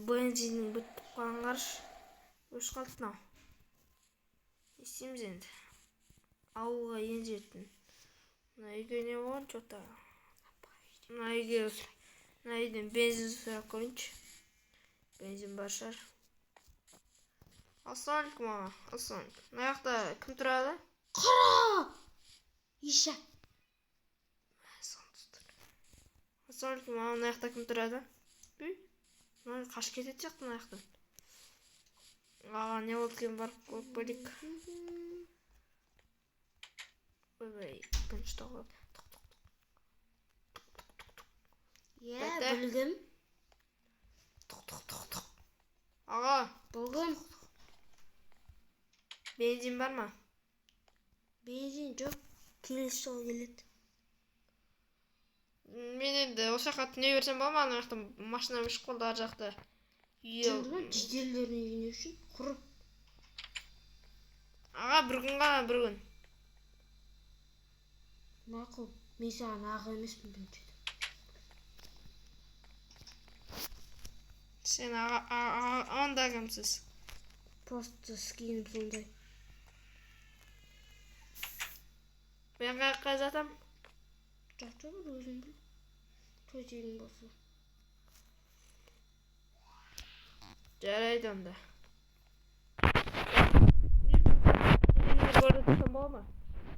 Benzinim бүтүп калган караш. Өш калдына. İsteyimiz endi. Ауылга ен жеттин. Мына үйдө не болгон чота. Мына үйдөн бензин сурап көрүнчү. Бензин бар шар. Assalamu alaikum ağa. Assalamu alaikum. Mына жакта ким турат? Кара! Иша. Assalamu alaikum ağa. Мына жакта ким турат? Мына каш кетет жакта мына жактан. Ага, не болду экен, барып көрүп келдик. Ой, тынчтоо. Bildim. Ага, Buldum. benzin var mı? Benzin çok. Kilis sol gelet. Мен енді осы жаққа түне берсем бола ма? Ана жақта машина өшіп қалды ар жақта. Жындыма жиделеріне үйіне үшін құрып. Аға, бір күн ғана, бір күн. Мақұл, мен саған аға емеспін бөлшеді. Сен анда кімсіз? Просто скинім сондай. Мен қайыққа жатам? Жақта бір өзім біл. Төтегің болса. Жарайды онда. Телевизорды тұрсам бола ма?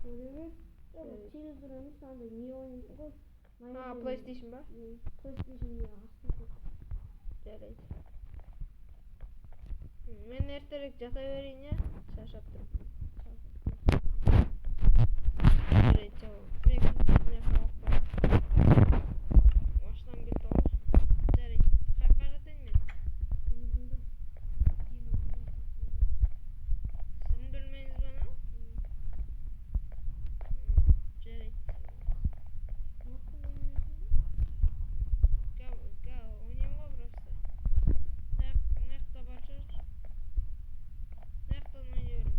Телевизор емес, андай не ойнайсың ғой? PlayStation ба? PlayStation не астын. Жарайды. Мен ертерек жата берейін, я? Шаршап тұрмын. Жарайды, жабылып. Машинам келіп алыр. Жарайды. Қайыққа жатайын мен? Sizin bölmeniz bana? Жарайды. Oynayayım mı burası? Ayakta başlar. Ayaktan oynuyorum.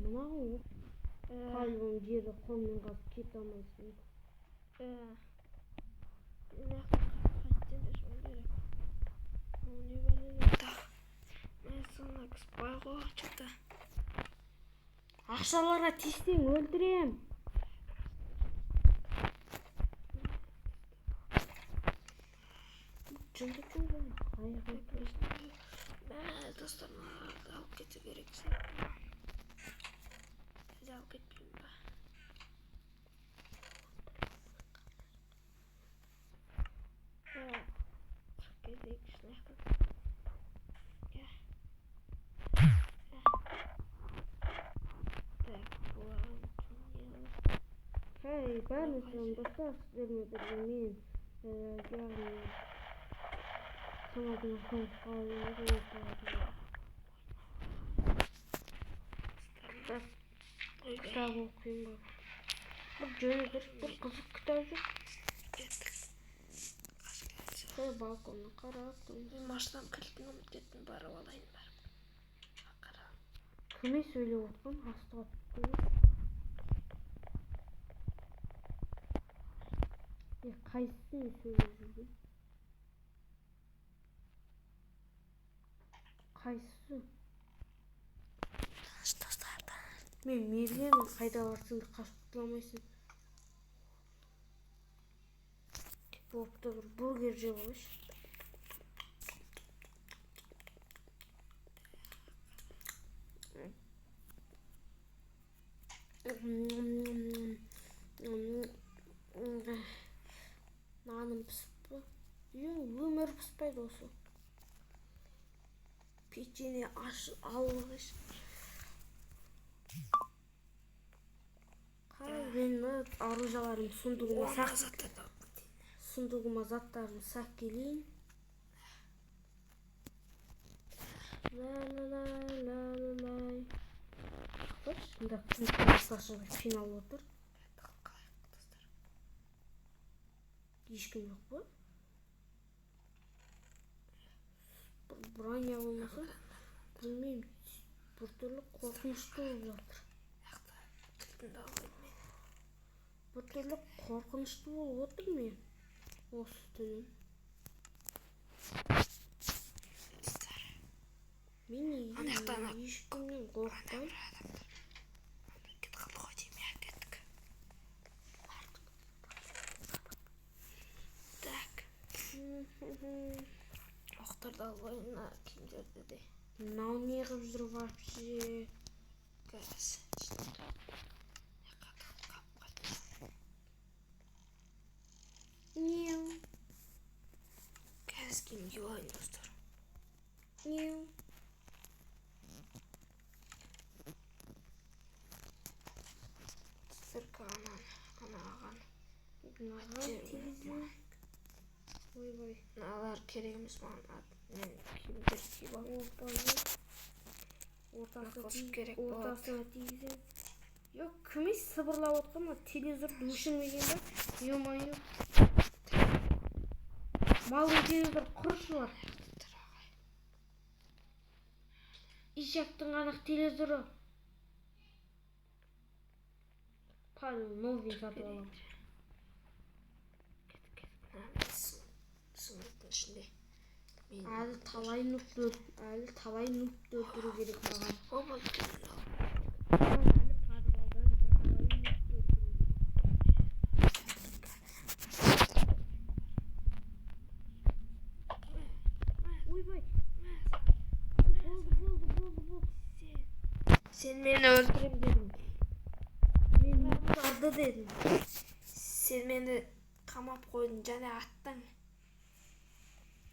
Мынау қалған жері қолмен қалып кете алмайсың. Ақшаларға тиістен өлтірем. Жындық жындық. Достарыма алып кетсе керек. Alып кетпеймін ба? Келдік шынаяқтан. Так, бұлағын түнел. Хей, бәрінісін достар сіздермен мен яғни самадың қойып қалуын Кітап оқиын ба? Bir jönüdür, bir kızık kitap жүр. Кеттік. Şöyle balkonuna qarab durmuş. Мен машинам кілтін ұмытып барып алайын барып. Қара. Kime söylüyor otkan? Hasta attı. Kaysını söylüyorsun? Kaysı? Достардан. Men mergen kayda varsın kaçıp tutulamaysın. Bopta bir burger jep alış. Nanım pısıp mı? Yok, ömür pısıpaydı olsun. Peçeni almış. Kara benim arıcalarım sunduğuma zatlarını sak geleyim. La la la la la la. Bak şimdi kıslaşır final otur. Hiç kim yok bu. Buran yapılmasın. Bilmeyim. Bir türlü korkunçlu olacaktır. Bir türlü korkunçlu olacaktır mı? O sütünün. Mini hiç kimden korkmay. Кет қалды ғой деймін, иә, кеттік. Так. Оқтырды алғайына кімдерді де. Мынау не қылып жүр вообще? Газ. Неу. Газ кем юайын достар. Неу. Сырка анаған. Мынаған телевизор. Ой. Мыналар керек емес маған. Мен киімдер киіп алып. Ортасына керек болады. Ортасына тигізем. Yok kime sıfırlап отқан ма? Телевизорды өшірмеген ба? Ё-моё. Малый телевизор құрышылар. Ишактың анық телевизоры. Пardon, новый сатып аламын. Сымырттың ішінде. Әлі талай нуп өлтіру керек маған. Оба, Ойбай. Болды. Sen beni öldürüm dedim. Мен арды дедім. Sen beni қамап қойдың және аттың.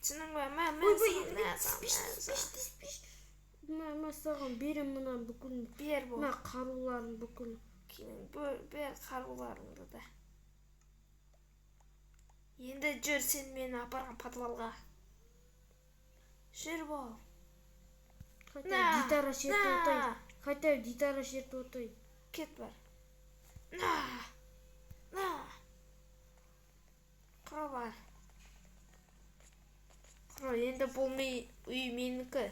Сенің бе, Мен саған берем мына бүкіл. бер бол. Мына қаруларын бүкіл. Бер қаруларыңды да. Енді жүр сен мені апарған подвалға. Жүр бол. Гитара шертіп отайын. Қайта гитара шертіп отайын. Кет бар. Құра бар. Құра, енді бұл үй менікі.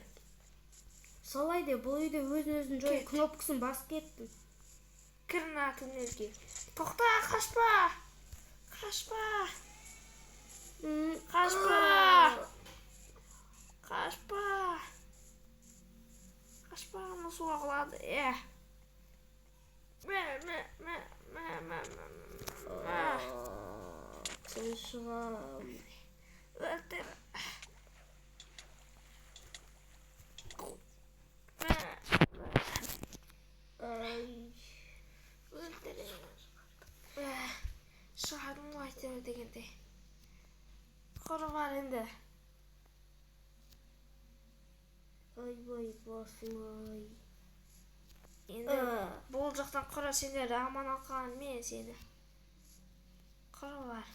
Салай де бұл үйде өзін жой кнопкасын басып кеттім. Кірін атын елге. Тоқта, қашпа. Қашпа, суға құлады. Тыншығам. Өлтір. Шығадым ғой әйтеуір дегенде. Құры бар енді. Ай, басым-ай. Енді бұл жақтан құры сендерді аман алған мен сені. Құры бар.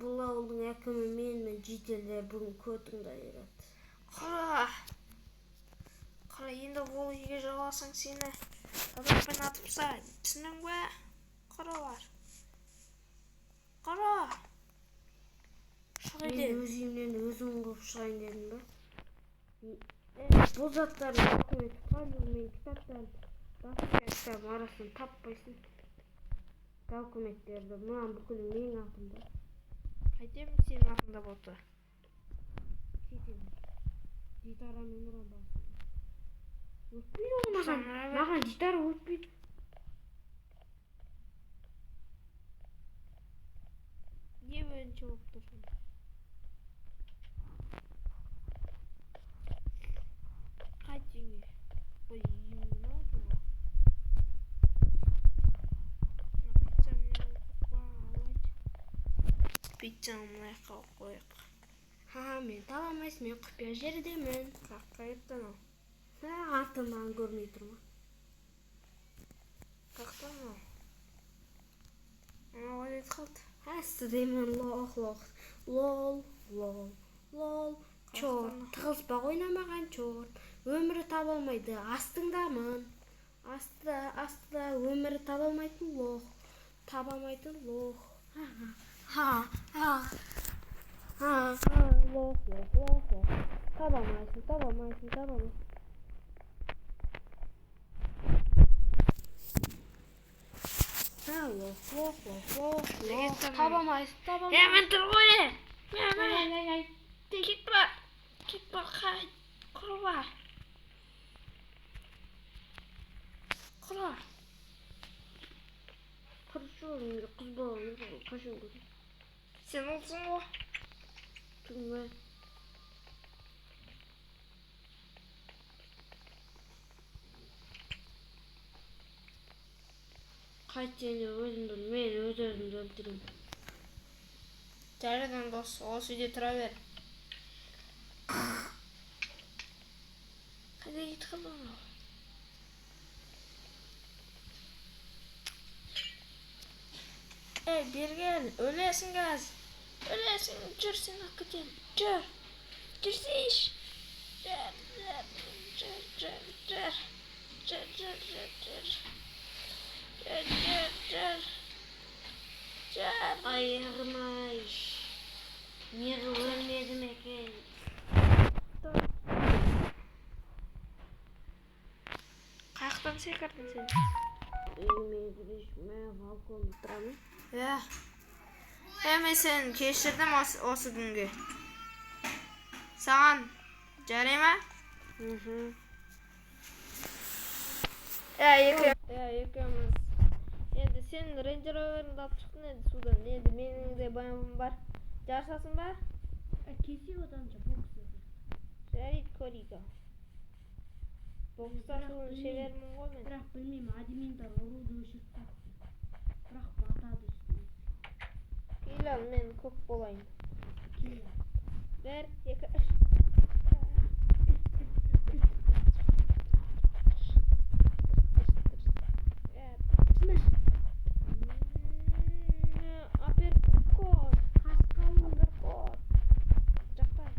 Бұл ауылдың әкімі мен жителер бүгін көтіңді айырады. Құры, енді ол үйге жоғалсаң сені Adamın atımsa senin be. Kara var. Kara. Men Şöyle. özümden özüm kılıp çıkayın dedim be. Bu zatların dokumenti paylaşmayın kitapların dokumentlerin arasını tappaysın. Dokumentlerde muam bugün menin altımda. Haydi mi senin altında boldu? Gitara memuran basın. Ötpüydü oğlum mağan gitara ötpüydü. Niye böyle cevap dursun? Haydi. Oy ne oldu? Pizzamla koyup. Ha men talamayız men kıpya jeridemen. Kakayıptan o. Ha atından görmey durma. Kaktan o. Ama o dedi kaldı. Ha sidemen lol. Çor. Tığızbaq oynamagan çor. Ömrü tabalmaydı. Astındamın. Astıda ömrü tabalmaydı loh. Tabamaydı loh. Ha. Loh. Tabamaysın. Ha loh. Tabamaysın. Hemen dur koy. Hemen. Git bak. Hay. Kurwa. Kırışıyorum kız bağlı. Kaşın kızı. Sen olsun o. Tüme. Kaç sene özümden men özümden öldürüm. Tereden dost. O süde tura ver. Hadi git kılın. Bir gel. Ölesin gaz. Ölesin. Cür sen hakikaten. Cür iş. Cür. Ayağıma iş. Niye ölmedim eken? Kalktan sekardın sen. Eğmeydirişme balkon oturamı. Ya. Hemen sen keşirdim o günkü. Sağan. Jarayma. Ya yıkayamaz. Endi sen Ranger Rover'ını da çıktın endi sudan. Endi menin de bayamım var. Jarsasın ba? Kesiyor adamca boksör. Şerit koriga. Boksta suun severim o men. Бірақ білмеймін админдар ұруды өшіріп тапты. Бірақ батады үстіне. Keyle al men kök bolayım. Келе. Ver Uppercut. Uppercut. Жактай.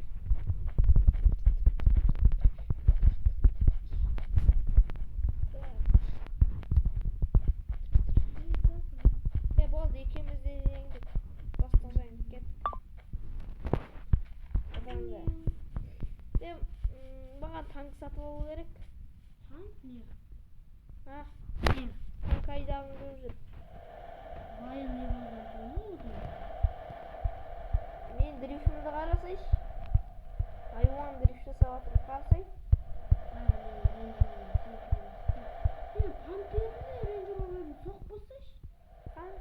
Болды ikimiz de yengdik. Dostlaşayın ket. Dem bana tank satıp alуу керек. Танк не? Ha, Не? tank айдагын көрүп. Военный базар не oldu? Мен дрифтімді қарасайш. Айуан дрифт жасап жатыр. Қарасай. Памперіне Ranger Rover'ын соқпасайш. Қан.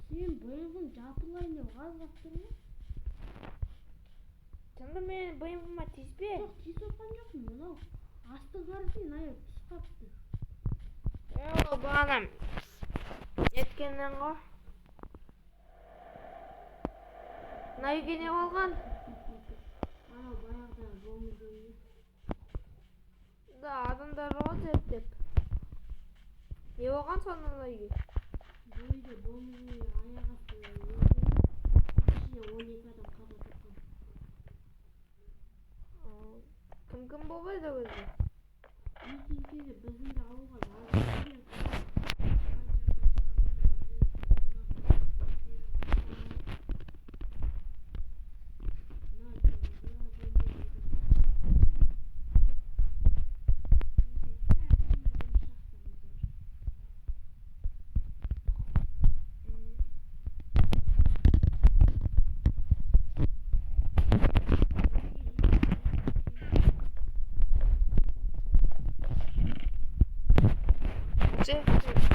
Сен бұйығын жапылайын деп ғазғап тұрма? Сонда мен бұйымыма тиіспе. Жоқ, тиіс оққан жоқпын, мынау. Асты қарасайын, аяқ түс қапты. Ол бағанам. Еткеннен ғой. Найге не болған? Анау баяғыдағы жолымыздан. Да, адамдар роз ертеп. Не болған сонда найге? Бойды болмызның аяқ астында ішіне 12 адам қаза тапқан. Кім болбайды өзі? митингге біздің де ауылға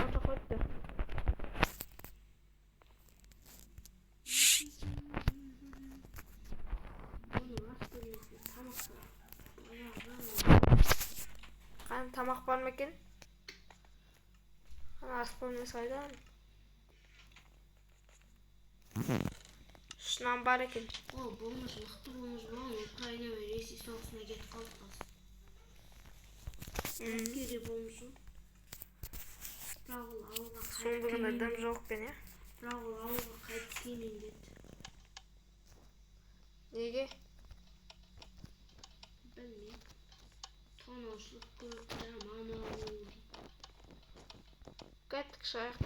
Ota koydu. Kan tamak var mı ekin? Kan aspon ne saydan? Şundan var ekin. О, болмаш, мықты болмаш болған Украина мен Ресей соғысына кетіп қалдық қазір. Әскери болмышы. Бірақ ол ауылға қайтып Son adam yok beni. Бірақ ол ауылға қайтып келмеймін деді. Неге? Білмеймін. Тонаушылық көп, мана дейді. Gittik şayak.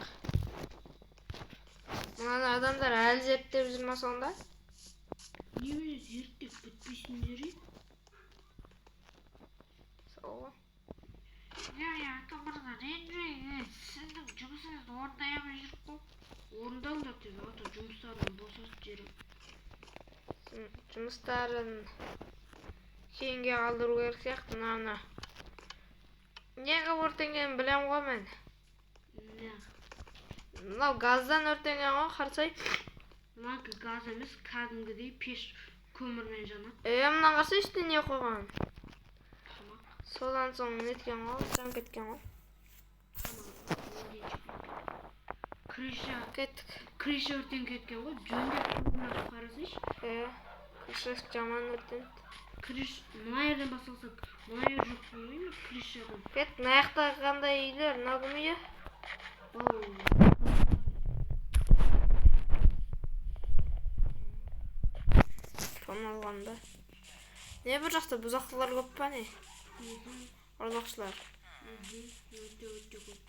Bunlar adamlar el cepte bizim sonda. Немене зерттеп бітпейсіңдер ей? Sağ ol. Ya, Тамырда, сіздің жұмысыңызды орындай алмай жүріп қой. Орындаңдар деп, ата жұмыстарын босатып жіберем. Жұмыстарын кейінге қалдыру керек сияқты мынаны. Неге өртенгенін білем ғой мен. Мынау газдан өртенген ғой, қарсай. Мынакі газ емес, кәдімгідей пеш көмірмен жанады. Мынан қарсай үстіне не қойған? Тамақ. Содан соң неткен ғой, жанып кеткен ғой. Кеттік. Крыша өртеніп кеткен ғой, жөндеп көміріп қарасайшы. Крышасы жаман өртенді. Мына жерден басталсақ, мына жер жоқ болмай ма крышадан? Кет, мына жақтағы қандай үйлер, мына кім үйі? Тоналғанда. Не бір жақта бұзақылар көп па не? Ұрлықшылар. Өте көп.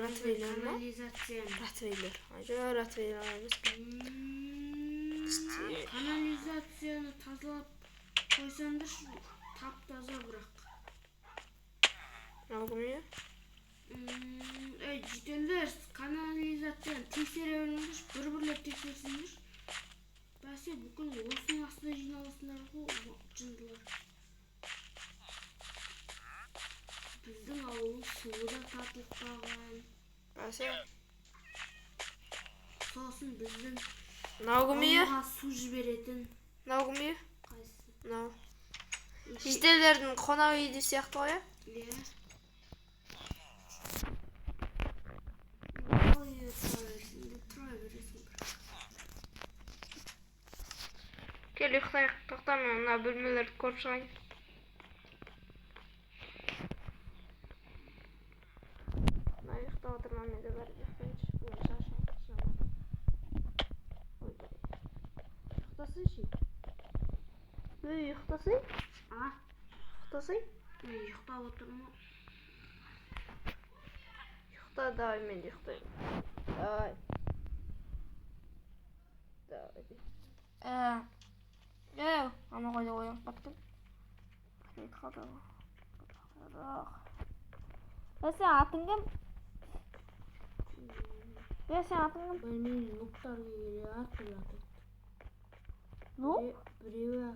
Ратвейлер ма? Канализация. Ратвейлер емес. Канализацияны тазалап қойсаңдаршы, тап-таза бірақ. Мына кім үйі? Жетелдер, канализацияны тексере беріңдерші, бір-бірлеп тексерсеңдерші. Бәсе бүкіл осының астына жиналасыңдар ғой, жындылар. Біздің ауыл суы да тартылып қалған. Бәсе. Сосын біздің ауылға су жіберетін. Мына кім үйі? Қайсы? Мынау. Жителердің қонақ үйі де сияқты ғой, Иә. Кел ұйықтайық, тоқта мен мына бөлмелерді көріп шығайын. Мына ұйықтап отырман мен де бар ұйықтайыншы. Бұл шашым жаман. Ұйықтасайшы. Ұйықтасай. Ұйықтасай. Ұйықтап отырмын. Ұйықта, давай мен де ұйықтайын. Давай. Ана қойда оянып баттым. Нет қалды. Сен атың кім? Сен атың кім? Білмеймін, Мұқтар келе атып жатыр. Ну? Біреуі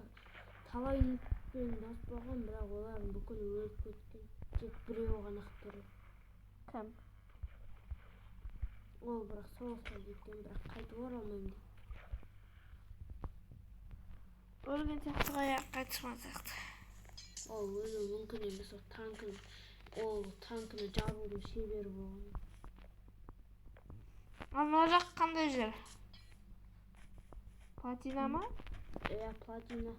талай итпен баспаған, бірақ олардың бүкіл өліп кеткен. Тек біреуі ғана тірі. Кім? Ол бірақ соғысқа кеткен, бірақ қайтып оралмаймын дейді. Өлген сияқтыға қайтышқан сияқты. Ол өлу мүмкін емес, ол танкіні жабудың шебері болған. Мына жақ қандай жер? Платина ма? Платина.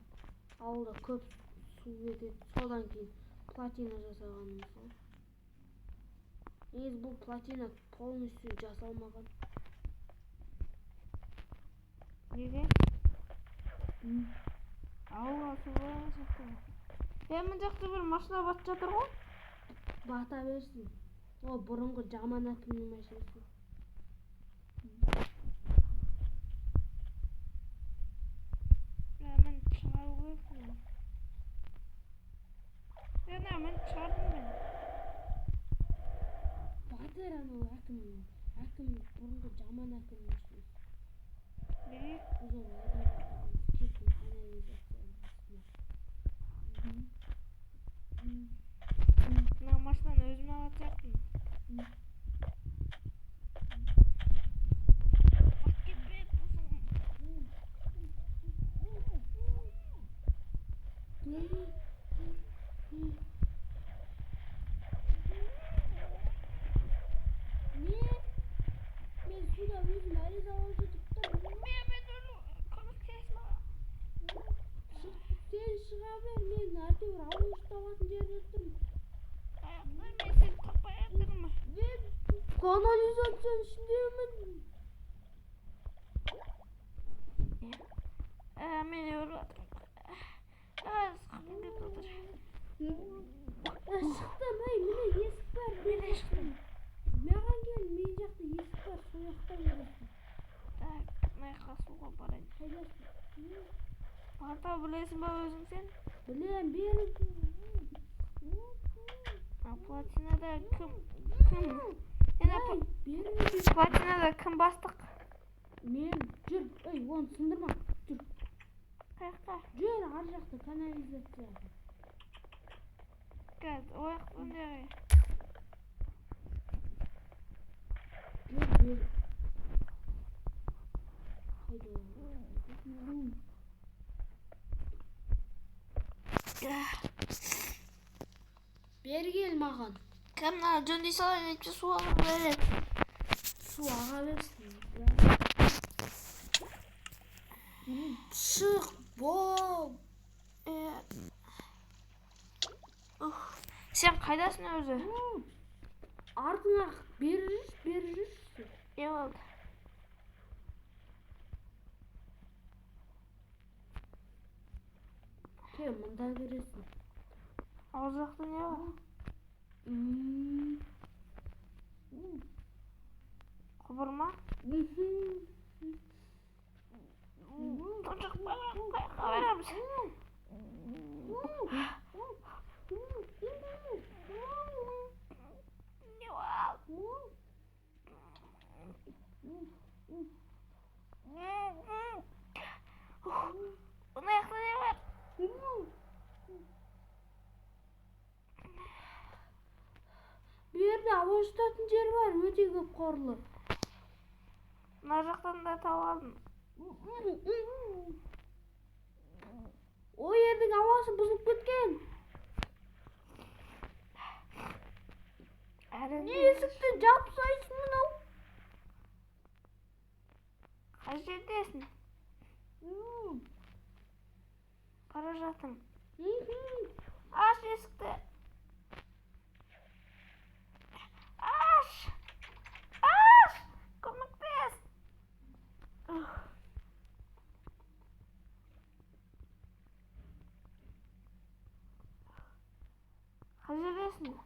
Ауылда көп су кетеді, содан кейін платина жасағанымыз ғой. Негізі бұл платина полностью жасалмаған. Неге? Ауылға су болған сияқты. Hemen жақта бір машина батып жатыр ғой. Бата берсін. О, бұрынғы жаман әкімнің машинасы. Hemen çıkarıyorsun. Ben hemen çıkardım ben. Батыр анау әкімнің. Әкім бұрынғы жаман әкімнің машинасы. Неге? Біз оны айдап кеткен канализацияның астына. Mına maçtan özüme alacaktım. Bak gitme etmesin. Niye? Ben suda yüzüm her zaman tutup Ben onu konuk kesme. sen çığa ver, men nerede bir hava uçtavatın yerde durma. Ayaklarım esin kafaya yatırma. Ben kanalizasyon işleyemem. Beni yoruldum. Sıkıntı götürdü. Şıktım, hey, mene esik var, ben eştim. Mağan gel, men жақта esik var, soyaqta veresin. Ne kasılı barayın. Haylasın. Barda bilesin ba özün sen? Bilem, berim. Platinada kim? Hey, berim. Platinada kim bastık? Men, jür, ey, onu sındırma. Jür, Kayakta. jür, ar жақта kanalizasiya. Gel, o yakın nereye? Jür, jür. Haydi. Beri gel mağan. Kimler döndüyse ayrıca su alır verir. Su ağa versin. Çık, bol. Sen kaydasın özü? Ardına veririz. İyi oldu. Gel, mında verirsin. Ağzakta ne var? Kıvırma. Çocuk bana verir misin? Ne var? Buna yakın ne var? Bir yerde hava ısıtатын yer var, öte köp qorlu. Narjaktan da tav aldım. O yerдің havası buzulup ketken. Ne esikti japsayız mınau? Kaç yerdesin? Karajatım. Aç esikti. Aç. Komikteyiz. Kaç yerdesin?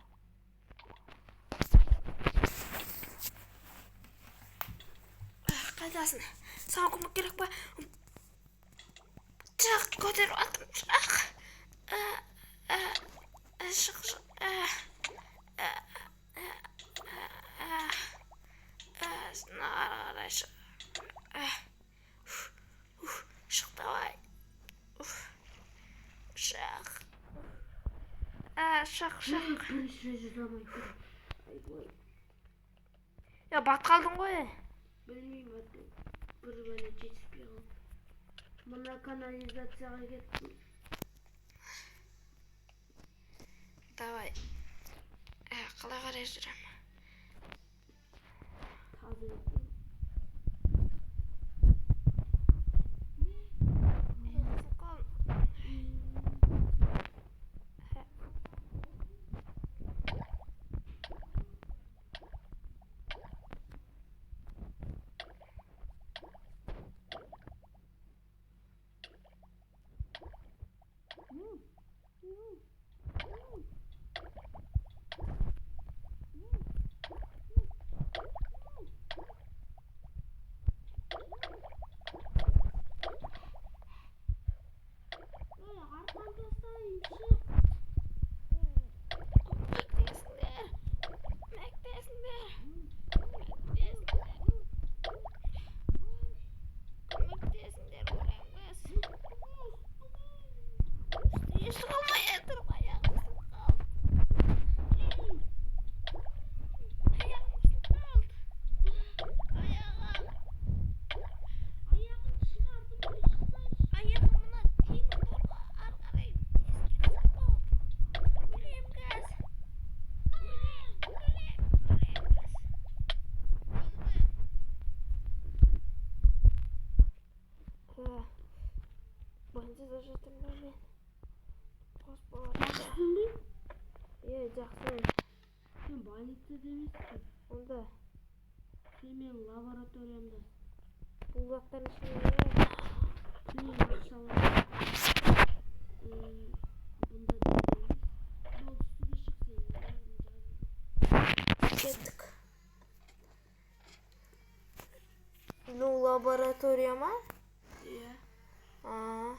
Kaydasın. Sana koymak gerek var. Çık götür atım. Çık. Çık. Naraj. Çık давай. Çık. Çık. Ya bat kaldın koy. Bilmeyeyim hadi. Bir böyle geçip yağın. Bana kanalizasyona gittim. Давай. Қалай қарай жүрем? Taze yapayım. yazar жатырмын мен. Қос болады. Жақсысың ба? Иә, жақсымын. Сен больницада емессің. Онда Сен менің лабораториямда. бұл заттардың ішінде не бар? Сен ақшалар. Бұнда дейміз. Бұл үстіге шықсың. Кеттік. Ну, лаборатория ма? Иә. Aa.